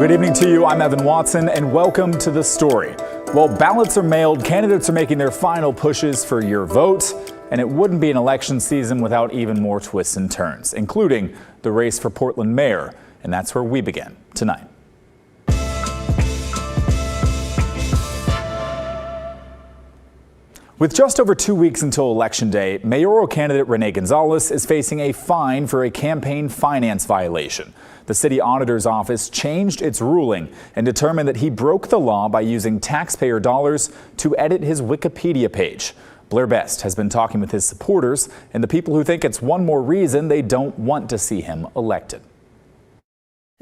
good evening to you. I'm Evan Watson, and welcome to The Story. While ballots are mailed, candidates are making their final pushes for your vote, and it wouldn't be an election season without even more twists and turns, including the race for Portland mayor, and that's where we begin tonight. With just over 2 weeks until Election Day, mayoral candidate Rene Gonzalez is facing a fine for a campaign finance violation. The city auditor's office changed its ruling and determined that he broke the law by using taxpayer dollars to edit his Wikipedia page. Blair Best has been talking with his supporters and the people who think it's one more reason they don't want to see him elected.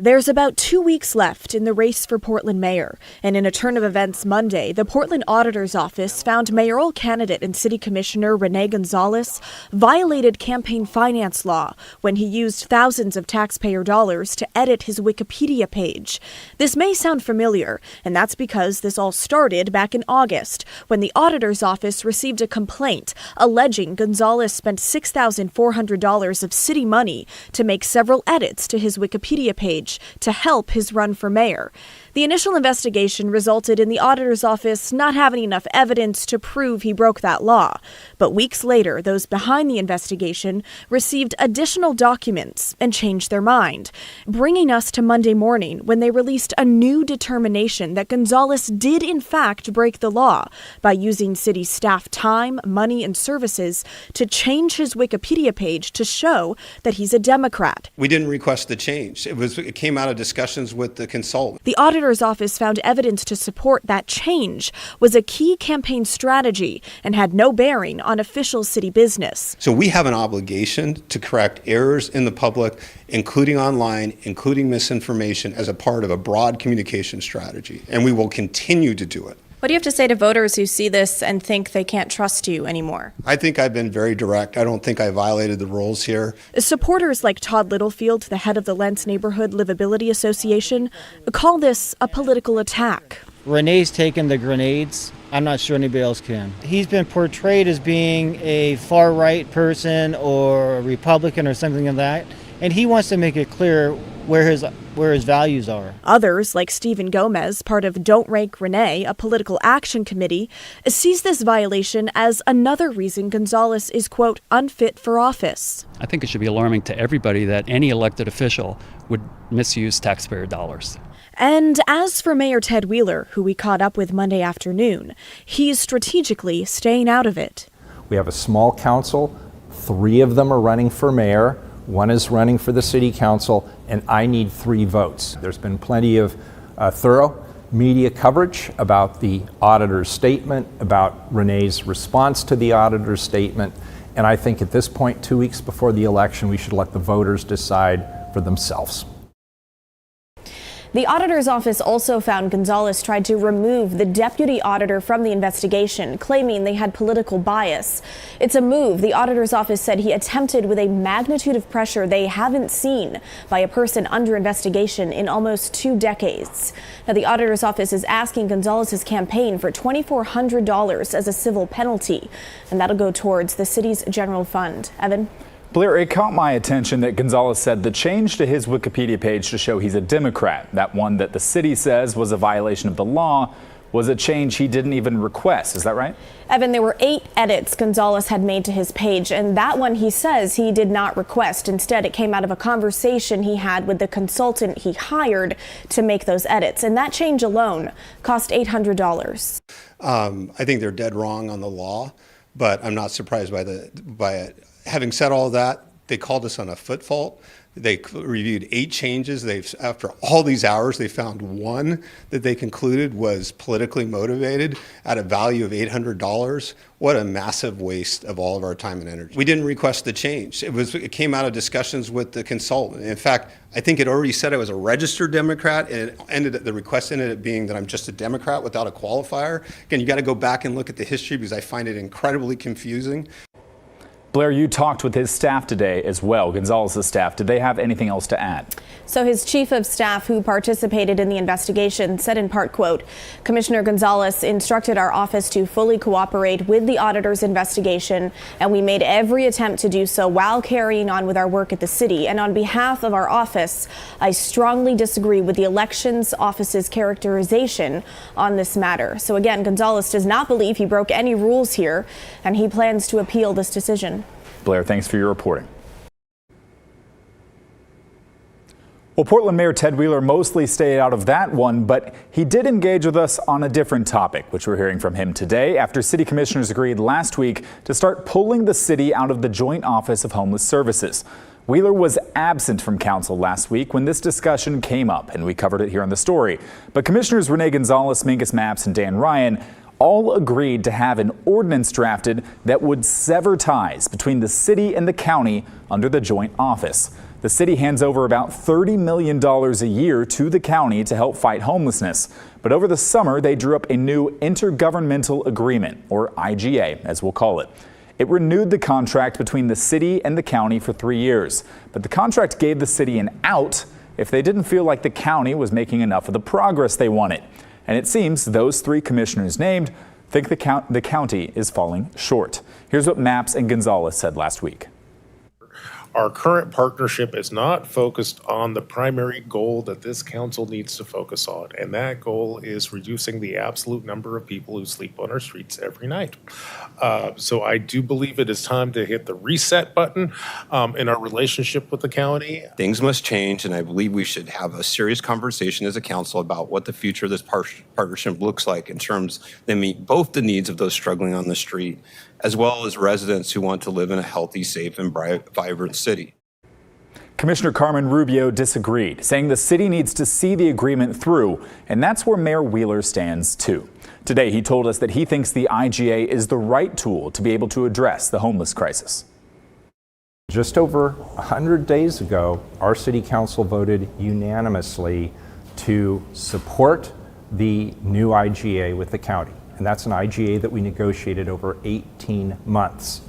There's about 2 weeks left in the race for Portland mayor, and in a turn of events Monday, the Portland Auditor's office found mayoral candidate and city commissioner Rene Gonzalez violated campaign finance law when he used thousands of taxpayer dollars to edit his Wikipedia page. This may sound familiar, and that's because this all started back in August when the auditor's office received a complaint alleging Gonzalez spent $6,400 of city money to make several edits to his Wikipedia page to help his run for mayor. The initial investigation resulted in the auditor's office not having enough evidence to prove he broke that law. But weeks later, those behind the investigation received additional documents and changed their mind, bringing us to Monday morning when they released a new determination that Gonzalez did in fact break the law by using city staff time, money, and services to change his Wikipedia page to show that he's a Democrat. We didn't request the change. It came out of discussions with the consultant. The auditor's office found evidence to support that change was a key campaign strategy and had no bearing on official city business. So we have an obligation to correct errors in the public, including online, including misinformation, as a part of a broad communication strategy, and we will continue to do it. What do you have to say to voters who see this and think they can't trust you anymore? I think I've been very direct. I don't think I violated the rules here. Supporters like Todd Littlefield, the head of the Lentz Neighborhood Livability Association, call this a political attack. Rene's taken the grenades. I'm not sure anybody else can. He's been portrayed as being a far-right person or a Republican or something like that, and he wants to make it clear where his values are. Others, like Stephen Gomez, part of Don't Rank Rene, a political action committee, sees this violation as another reason Gonzalez is, quote, unfit for office. I think it should be alarming to everybody that any elected official would misuse taxpayer dollars. And as for Mayor Ted Wheeler, who we caught up with Monday afternoon, he's strategically staying out of it. We have a small council. 3 of them are running for mayor. 1 is running for the city council, and I need 3 votes. There's been plenty of thorough media coverage about the auditor's statement, about Rene's response to the auditor's statement, and I think at this point, 2 weeks before the election, we should let the voters decide for themselves. The auditor's office also found Gonzalez tried to remove the deputy auditor from the investigation, claiming they had political bias. It's a move the auditor's office said he attempted with a magnitude of pressure they haven't seen by a person under investigation in almost 2 decades. Now, the auditor's office is asking Gonzalez's campaign for $2,400 as a civil penalty, and that'll go towards the city's general fund. Evan? Blair, it caught my attention that Gonzalez said the change to his Wikipedia page to show he's a Democrat, that one that the city says was a violation of the law, was a change he didn't even request. Is that right? Evan, there were 8 edits Gonzalez had made to his page, and that one he says he did not request. Instead, it came out of a conversation he had with the consultant he hired to make those edits. And that change alone cost $800. I think they're dead wrong on the law, but I'm not surprised by it. Having said all that, they called us on a foot fault. They reviewed 8 changes. After all these hours, they found 1 that they concluded was politically motivated at a value of $800. What a massive waste of all of our time and energy. We didn't request the change. It came out of discussions with the consultant. In fact, I think it already said I was a registered Democrat, and the request ended up being that I'm just a Democrat without a qualifier. Again, you got to go back and look at the history because I find it incredibly confusing. Blair, you talked with his staff today as well, Gonzalez's staff. Did they have anything else to add? So his chief of staff, who participated in the investigation, said in part, quote, Commissioner Gonzalez instructed our office to fully cooperate with the auditor's investigation, and we made every attempt to do so while carrying on with our work at the city. And on behalf of our office, I strongly disagree with the elections office's characterization on this matter. So again, Gonzalez does not believe he broke any rules here, and he plans to appeal this decision. Blair, thanks for your reporting. Well, Portland Mayor Ted Wheeler mostly stayed out of that one, but he did engage with us on a different topic, which we're hearing from him today after city commissioners agreed last week to start pulling the city out of the Joint Office of Homeless Services. Wheeler was absent from council last week when this discussion came up, and we covered it here on the story. But Commissioners Rene Gonzalez, Mingus Mapps, and Dan Ryan all agreed to have an ordinance drafted that would sever ties between the city and the county under the joint office. The city hands over about $30 million a year to the county to help fight homelessness. But over the summer, they drew up a new intergovernmental agreement, or IGA, as we'll call it. It renewed the contract between the city and the county for 3 years. But the contract gave the city an out if they didn't feel like the county was making enough of the progress they wanted. And it seems those three commissioners named think the county is falling short. Here's what Mapps and Gonzalez said last week. Our current partnership is not focused on the primary goal that this council needs to focus on, and that goal is reducing the absolute number of people who sleep on our streets every night. So I do believe it is time to hit the reset button in our relationship with the county. Things must change, and I believe we should have a serious conversation as a council about what the future of this partnership looks like in terms that meet both the needs of those struggling on the street as well as residents who want to live in a healthy, safe, and vibrant city. Commissioner Carmen Rubio disagreed, saying the city needs to see the agreement through, and that's where Mayor Wheeler stands too. Today, he told us that he thinks the IGA is the right tool to be able to address the homeless crisis. Just over 100 days ago, our city council voted unanimously to support the new IGA with the county. And that's an IGA that we negotiated over 18 months.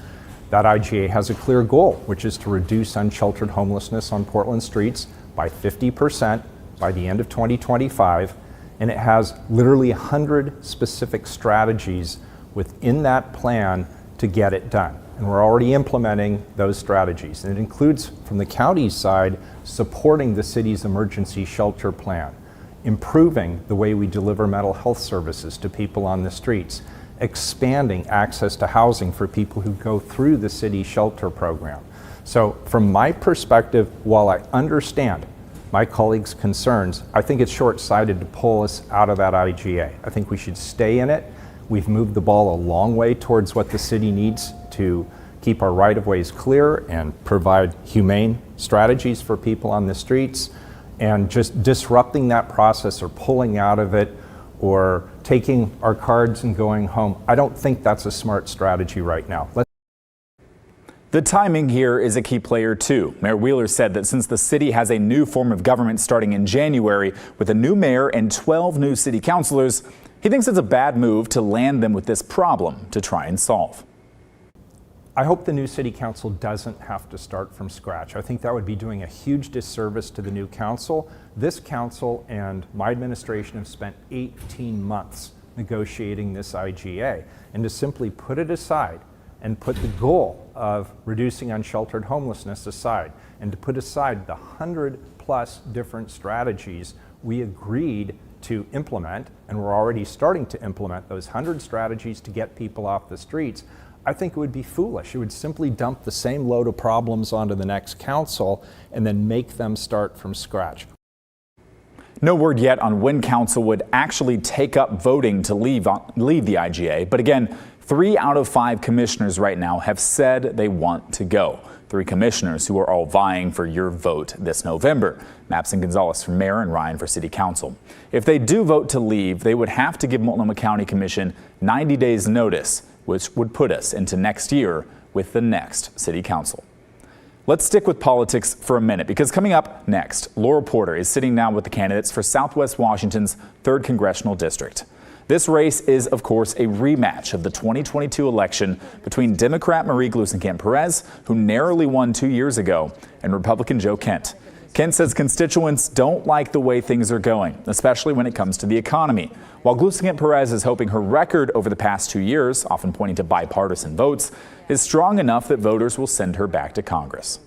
That IGA has a clear goal, which is to reduce unsheltered homelessness on Portland streets by 50% by the end of 2025. And it has literally 100 specific strategies within that plan to get it done. And we're already implementing those strategies. And it includes, from the county's side, supporting the city's emergency shelter plan, improving the way we deliver mental health services to people on the streets, expanding access to housing for people who go through the city shelter program. So from my perspective, while I understand my colleagues' concerns, I think it's short-sighted to pull us out of that IGA. I think we should stay in it. We've moved the ball a long way towards what the city needs to keep our right-of-ways clear and provide humane strategies for people on the streets. And just disrupting that process or pulling out of it or taking our cards and going home, I don't think that's a smart strategy right now. The timing here is a key player too. Mayor Wheeler said that since the city has a new form of government starting in January with a new mayor and 12 new city councilors, he thinks it's a bad move to land them with this problem to try and solve. I hope the new city council doesn't have to start from scratch. I think that would be doing a huge disservice to the new council. This council and my administration have spent 18 months negotiating this IGA, and to simply put it aside and put the goal of reducing unsheltered homelessness aside, and to put aside the 100+ different strategies we agreed to implement, and we're already starting to implement those 100 strategies to get people off the streets, I think it would be foolish. It would simply dump the same load of problems onto the next council and then make them start from scratch. No word yet on when council would actually take up voting to leave the IGA. But again, 3 out of 5 commissioners right now have said they want to go. 3 commissioners who are all vying for your vote this November. Mapps and Gonzalez for mayor and Ryan for city council. If they do vote to leave, they would have to give Multnomah County Commission 90 days notice, which would put us into next year with the next city council. Let's stick with politics for a minute, because coming up next, Laura Porter is sitting down with the candidates for Southwest Washington's 3rd Congressional District. This race is, of course, a rematch of the 2022 election between Democrat Marie Gluesenkamp-Perez, who narrowly won 2 years ago, and Republican Joe Kent. Kent says constituents don't like the way things are going, especially when it comes to the economy. While Gluesenkamp-Perez is hoping her record over the past 2 years, often pointing to bipartisan votes, is strong enough that voters will send her back to Congress.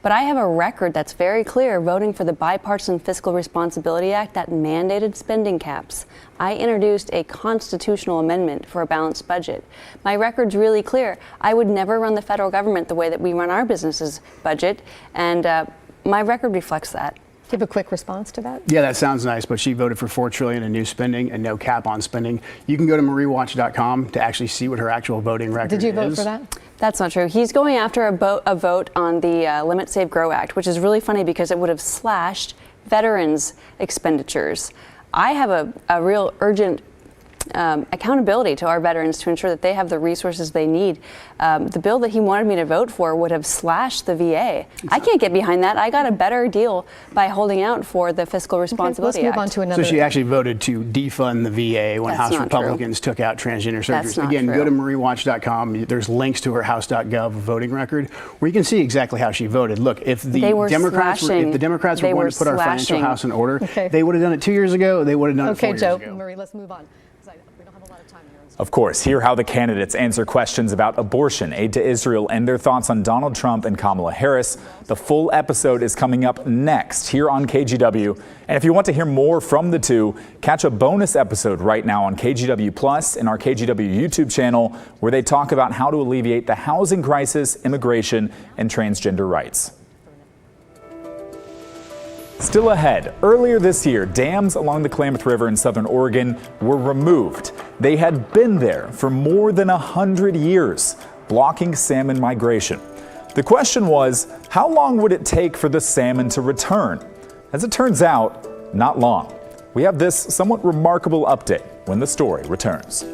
But I have a record that's very clear voting for the Bipartisan Fiscal Responsibility Act that mandated spending caps. I introduced a constitutional amendment for a balanced budget. My record's really clear. I would never run the federal government the way that we run our business's budget, and my record reflects that. Do you have a quick response to that? Yeah, that sounds nice, but she voted for $4 trillion in new spending and no cap on spending. You can go to mariewatch.com to actually see what her actual voting record is. Did you vote for that? That's not true. He's going after a vote on the Limit Save Grow Act, which is really funny because it would have slashed veterans' expenditures. I have a real urgent accountability to our veterans to ensure that they have the resources they need. The bill that he wanted me to vote for would have slashed the VA. I can't get behind that. I got a better deal by holding out for the Fiscal Responsibility Let's move Act. on to another. So she actually voted to defund the VA when That's House not Republicans took out transgender That's surgeries. not Again, true. go to mariewatch.com. There's links to her house.gov voting record where you can see exactly how she voted. Look, if the They were Democrats were slashing- wanting were to put our financial slashing. house in order, Okay. they would have done it 2 years ago. They would have done it 4 Okay, years Joe, ago. Marie, let's move on. We don't have a lot of time here. Of course, hear how the candidates answer questions about abortion, aid to Israel, and their thoughts on Donald Trump and Kamala Harris. The full episode is coming up next here on KGW. And if you want to hear more from the two, catch a bonus episode right now on KGW Plus and our KGW YouTube channel, where they talk about how to alleviate the housing crisis, immigration, and transgender rights. Still ahead, earlier this year, dams along the Klamath River in southern Oregon were removed. They had been there for more than 100 years, blocking salmon migration. The question was, how long would it take for the salmon to return? As it turns out, not long. We have this somewhat remarkable update when the story returns.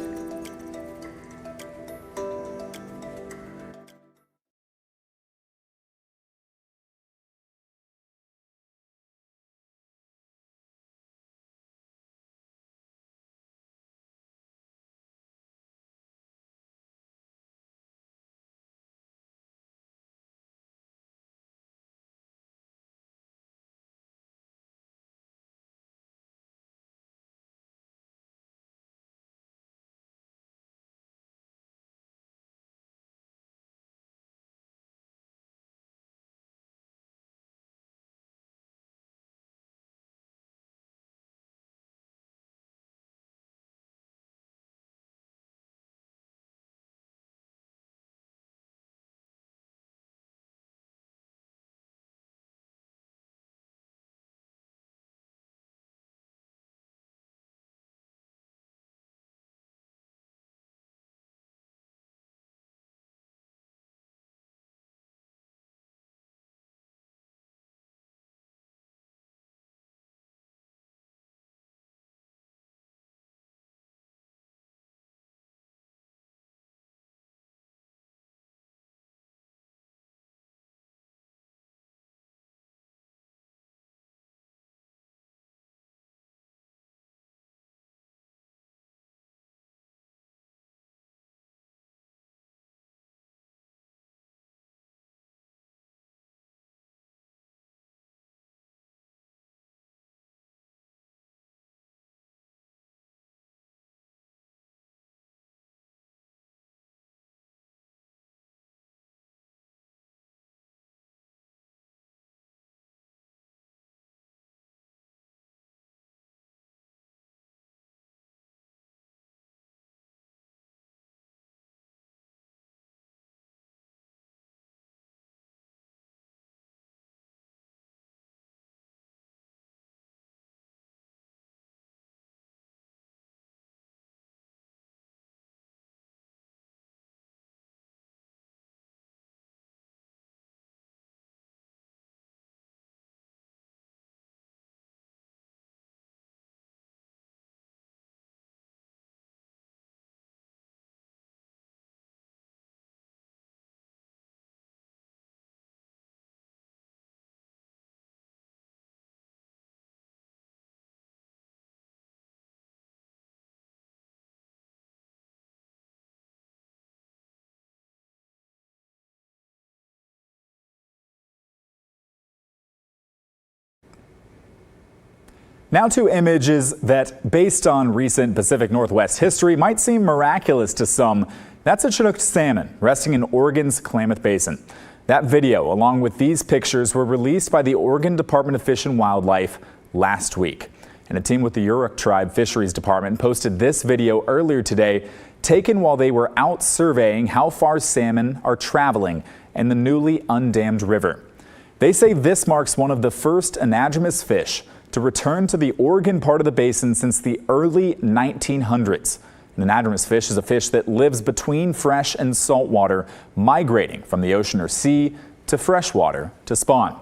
Now to images that, based on recent Pacific Northwest history, might seem miraculous to some. That's a Chinook salmon resting in Oregon's Klamath Basin. That video, along with these pictures, were released by the Oregon Department of Fish and Wildlife last week. And a team with the Yurok Tribe Fisheries Department posted this video earlier today, taken while they were out surveying how far salmon are traveling in the newly undammed river. They say this marks one of the first anadromous fish to return to the Oregon part of the basin since the early 1900s. An anadromous fish is a fish that lives between fresh and salt water, migrating from the ocean or sea to freshwater to spawn.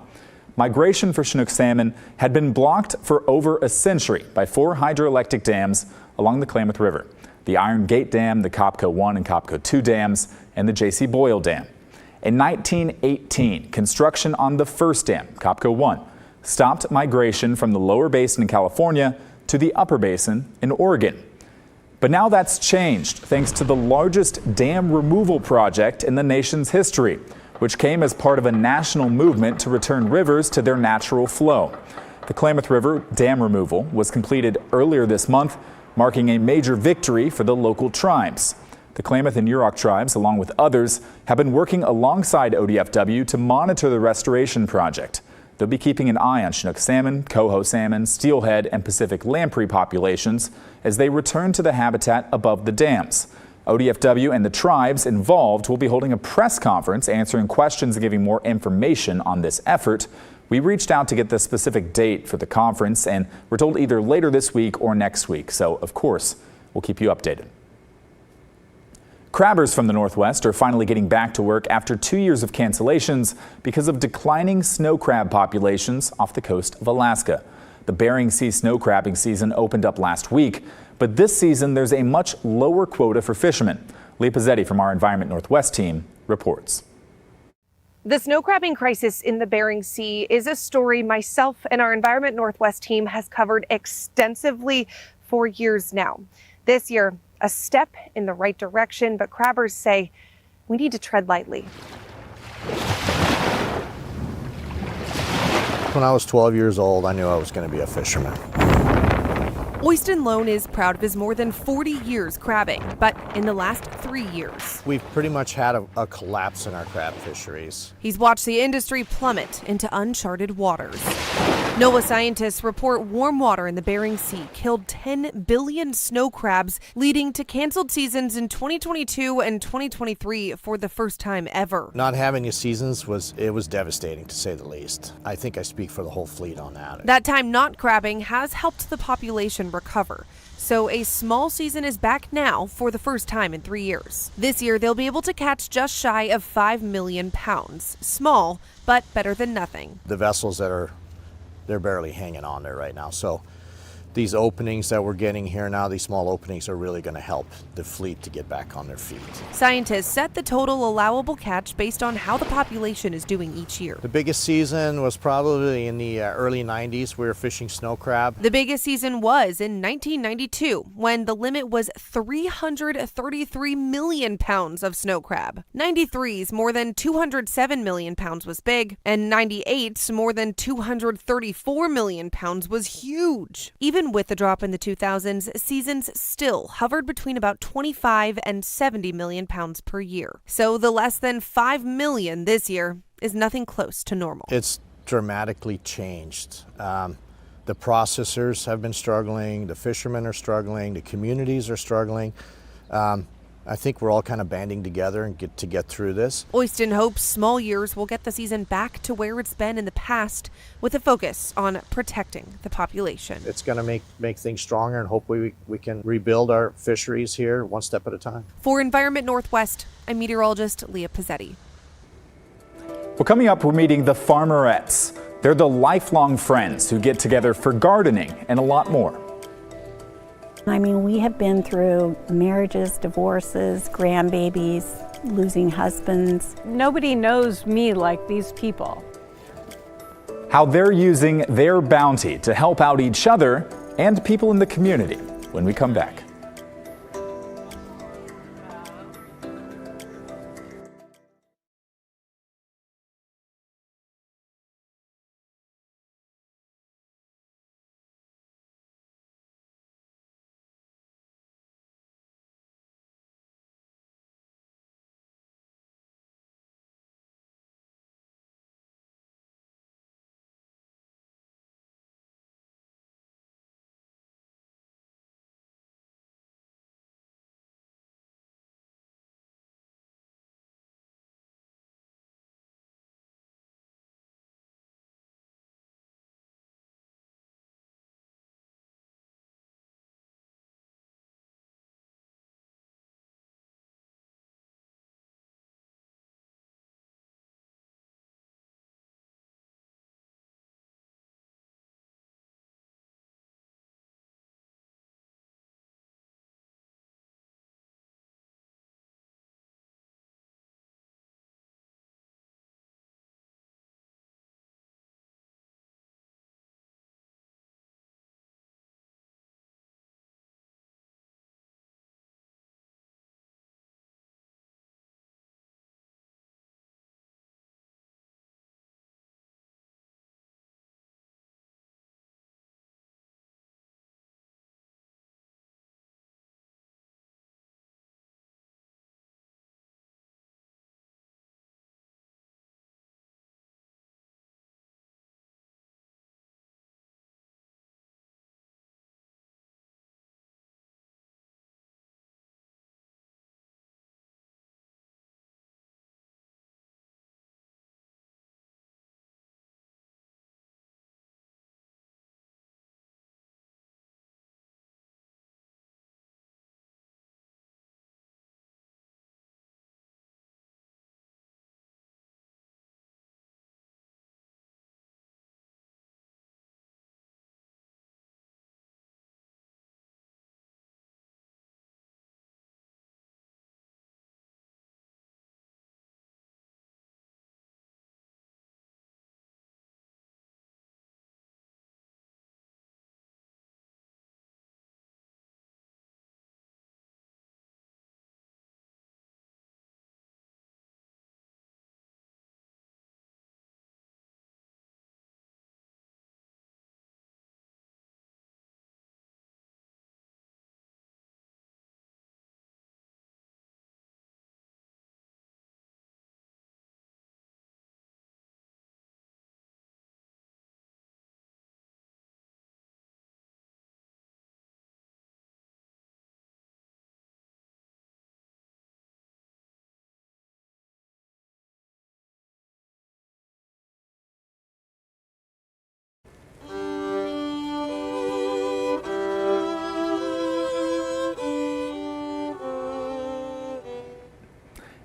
Migration for Chinook salmon had been blocked for over a century by 4 hydroelectric dams along the Klamath River: the Iron Gate Dam, the Copco 1 and Copco 2 dams, and the J.C. Boyle Dam. In 1918, construction on the first dam, Copco 1, stopped migration from the lower basin in California to the upper basin in Oregon. But now that's changed thanks to the largest dam removal project in the nation's history, which came as part of a national movement to return rivers to their natural flow. The Klamath River dam removal was completed earlier this month, marking a major victory for the local tribes. The Klamath and Yurok tribes, along with others, have been working alongside ODFW to monitor the restoration project. They'll be keeping an eye on Chinook salmon, coho salmon, steelhead, and Pacific lamprey populations as they return to the habitat above the dams. ODFW and the tribes involved will be holding a press conference answering questions and giving more information on this effort. We reached out to get the specific date for the conference, and we're told either later this week or next week. So, of course, we'll keep you updated. Crabbers from the Northwest are finally getting back to work after 2 years of cancellations because of declining snow crab populations off the coast of Alaska. The Bering Sea snow crabbing season opened up last week, but this season there's a much lower quota for fishermen. Leah Pizzetti from our Environment Northwest team reports. The snow crabbing crisis in the Bering Sea is a story myself and our Environment Northwest team has covered extensively for years now. This year, a step in the right direction, but crabbers say we need to tread lightly. When I was 12 years old, I knew I was going to be a fisherman. Oyston Lone is proud of his more than 40 years crabbing, but in the last 3 years, We've pretty much had a collapse in our crab fisheries. he's watched the industry plummet into uncharted waters. NOAA scientists report warm water in the Bering Sea killed 10 billion snow crabs, leading to canceled seasons in 2022 and 2023 for the first time ever. Not having a seasons was devastating, to say the least. I think I speak for the whole fleet on that. That time not crabbing has helped the population recover. So a small season is back now for the first time in 3 years. This year, they'll be able to catch just shy of 5 million pounds. Small, but better than nothing. The vessels they're barely hanging on there right now. So these openings that we're getting here now, these small openings, are really going to help the fleet to get back on their feet. Scientists set the total allowable catch based on how the population is doing each year. The biggest season was probably in the early 90s. We were fishing snow crab. The biggest season was in 1992, when the limit was 333 million pounds of snow crab. 93's more than 207 million pounds was big, and 98's more than 234 million pounds was huge. Even with the drop in the 2000s, seasons still hovered between about 25 and 70 million pounds per year. So the less than 5 million this year is nothing close to normal. It's dramatically changed. The processors have been struggling, the fishermen are struggling, the communities are struggling. I think we're all kind of banding together and get through this. Oyston hopes small years will get the season back to where it's been in the past, with a focus on protecting the population. It's going to make things stronger, and hopefully we can rebuild our fisheries here one step at a time. For Environment Northwest, I'm meteorologist Leah Pizzetti. Well, coming up, we're meeting the farmerettes. They're the lifelong friends who get together for gardening and a lot more. I mean, we have been through marriages, divorces, grandbabies, losing husbands. Nobody knows me like these people. How they're using their bounty to help out each other and people in the community when we come back.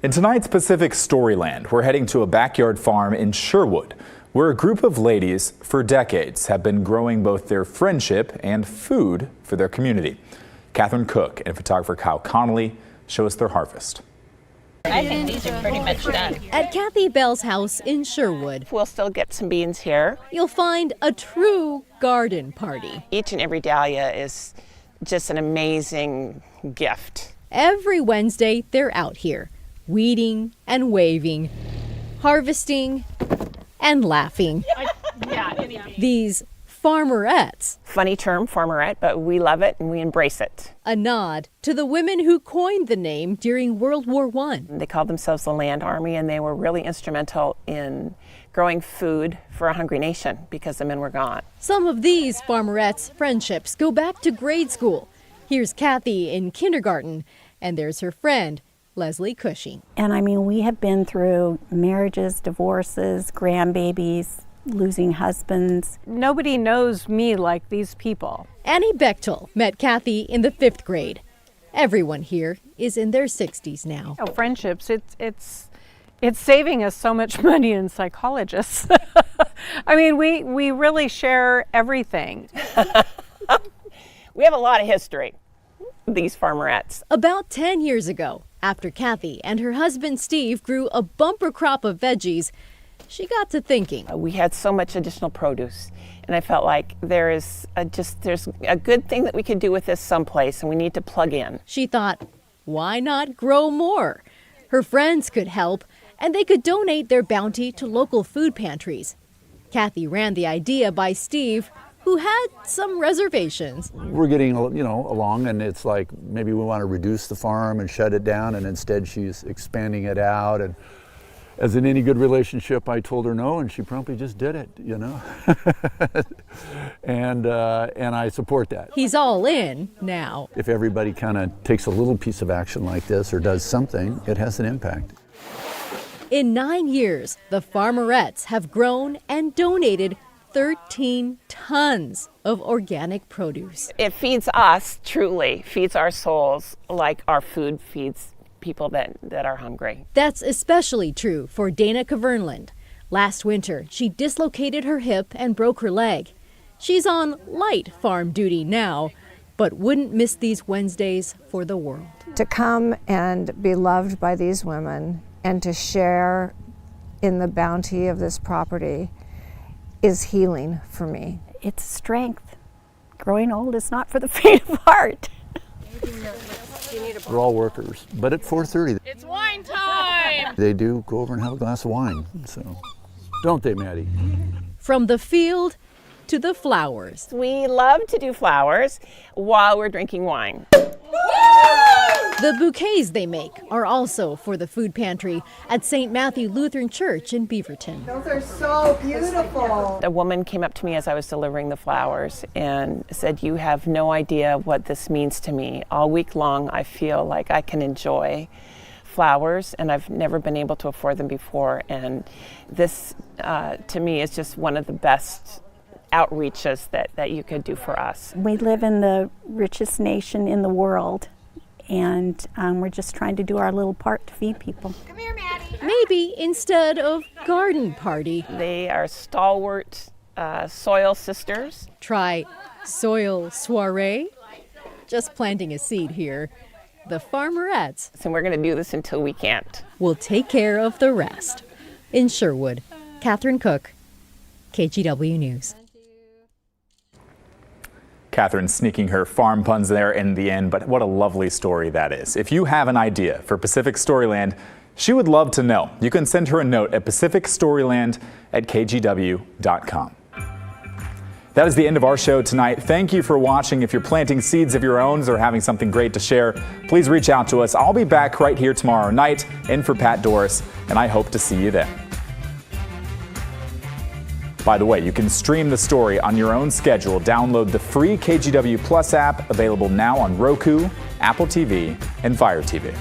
In tonight's Pacific Storyland, we're heading to a backyard farm in Sherwood, where a group of ladies for decades have been growing both their friendship and food for their community. Catherine Cook and photographer Kyle Connolly show us their harvest. I think these are pretty much done. At Kathy Bell's house in Sherwood, We'll still get some beans here. you'll find a true garden party. Each and every dahlia is just an amazing gift. Every Wednesday, they're out here, weeding and waving, harvesting and laughing. These farmerettes. Funny term, farmerette, but we love it and we embrace it. A nod to the women who coined the name during World War I. They called themselves the Land Army, and they were really instrumental in growing food for a hungry nation because the men were gone. Some of these farmerettes' friendships go back to grade school. Here's Kathy in kindergarten, and there's her friend, Leslie Cushing. And I mean, we have been through marriages, divorces, grandbabies, losing husbands. Nobody knows me like these people. Annie Bechtel met Kathy in the 5th grade. Everyone here is in their 60s now. Oh, friendships, it's saving us so much money in psychologists. I mean, we really share everything. We have a lot of history, these farmerettes. About 10 years ago, after Kathy and her husband Steve grew a bumper crop of veggies, she got to thinking. We had so much additional produce, and I felt like there's a good thing that we could do with this someplace, and we need to plug in. She thought, why not grow more? Her friends could help, and they could donate their bounty to local food pantries. Kathy ran the idea by Steve, who had some reservations. We're getting, along, and it's like maybe we want to reduce the farm and shut it down, and instead she's expanding it out. And as in any good relationship, I told her no, and she promptly just did it, and I support that. He's all in now. If everybody kind of takes a little piece of action like this or does something, it has an impact. In 9 years, the farmerettes have grown and donated 13 tons of organic produce. It feeds us, truly, feeds our souls like our food feeds people that are hungry. That's especially true for Dana Kavernland. Last winter, she dislocated her hip and broke her leg. She's on light farm duty now, but wouldn't miss these Wednesdays for the world. To come and be loved by these women and to share in the bounty of this property is healing for me. It's strength. Growing old is not for the faint of heart. We're all workers, but at 4:30, it's wine time! They do go over and have a glass of wine, so don't they, Maddie? From the field to the flowers. We love to do flowers while we're drinking wine. The bouquets they make are also for the food pantry at St. Matthew Lutheran Church in Beaverton. Those are so beautiful. A woman came up to me as I was delivering the flowers and said, "You have no idea what this means to me. All week long I feel like I can enjoy flowers, and I've never been able to afford them before. And this, to me, is just one of the best outreaches that you could do for us." We live in the richest nation in the world, and we're just trying to do our little part to feed people. Come here, Maddie. Maybe instead of garden party. They are stalwart soil sisters. Try soil soiree. Just planting a seed here. The farmerettes. And we're going to do this until we can't. We'll take care of the rest. In Sherwood, Catherine Cook, KGW News. Catherine sneaking her farm puns there in the end, but what a lovely story that is. If you have an idea for Pacific Storyland, she would love to know. You can send her a note at pacificstoryland@kgw.com. That is the end of our show tonight. Thank you for watching. If you're planting seeds of your own or having something great to share, please reach out to us. I'll be back right here tomorrow night in for Pat Doris, and I hope to see you then. By the way, you can stream the story on your own schedule. Download the free KGW Plus app, available now on Roku, Apple TV, and Fire TV.